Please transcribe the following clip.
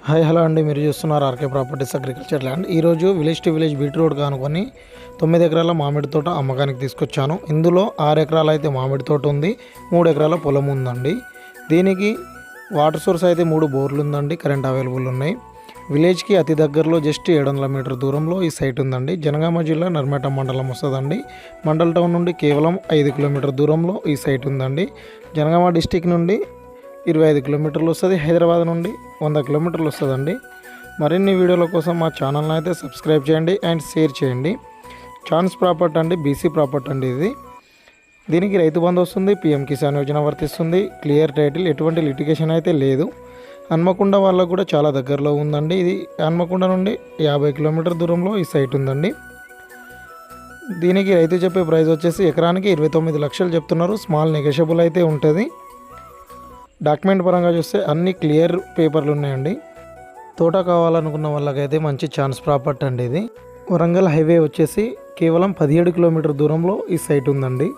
Hi hello అండి, మీరు చూస్తున్నారు ఆర్కే ప్రాపర్టీస్ అగ్రికల్చర్ ల్యాండ్. ఈరోజు village to village beat road కానుకొని 9 ఎకరాల మామిడి తోట అమ్మకానికి తీసుకొచ్చాను. ఇందులో 6 ఎకరాలు అయితే మామిడి తోట ఉంది, 3 ఎకరాల పొలం ఉందండి. దీనికి వాటర్ సోర్స్ అయితే 3 బోర్లు ఉందండి, కరెంట్ అవైలబుల్ ఉన్నాయి. విలేజ్కి అతి దగ్గరలో జస్ట్ 700 మీటర్ దూరంలో ఈ సైట్ ఉందండి. జనగామ జిల్లా నర్మేట మండలం వస్తుందండి. మండల్ టౌన్ నుండి కేవలం 5 కిలోమీటర్ దూరంలో ఈ సైట్ ఉందండి. జనగామ డిస్టిక్ నుండి 25 కిలోమీటర్లు వస్తుంది. హైదరాబాద్ నుండి 100 కిలోమీటర్లు వస్తుందండి. మరిన్ని వీడియోల కోసం మా ఛానల్ని అయితే సబ్స్క్రైబ్ చేయండి అండ్ షేర్ చేయండి. ఛాన్స్ ప్రాపర్టీ అండి, బీసీ ప్రాపర్టీ అండి ఇది. దీనికి రైతు బంధు వస్తుంది, పిఎం కిసాన్ యోజన వర్తిస్తుంది, క్లియర్ టైటిల్, ఎటువంటి లిటిగేషన్ అయితే లేదు. హన్మకొండ వాళ్ళకు కూడా చాలా దగ్గరలో ఉందండి. ఇది హన్మకొండ నుండి 50 కిలోమీటర్ దూరంలో ఈ సైట్ ఉందండి. దీనికి రైతు చెప్పే ప్రైస్ వచ్చేసి ఎకరానికి 29 లక్షలు చెప్తున్నారు. స్మాల్ నెగోషియబుల్ అయితే ఉంటుంది. డాక్యుమెంట్ పరంగా చూస్తే అన్ని క్లియర్ పేపర్లు ఉన్నాయండి. తోట కావాలనుకున్న వాళ్ళకైతే మంచి ఛాన్స్ ప్రాపర్టీ అండి ఇది. వరంగల్ హైవే వచ్చేసి కేవలం 17 కిలోమీటర్ దూరంలో ఈ సైట్ ఉందండి.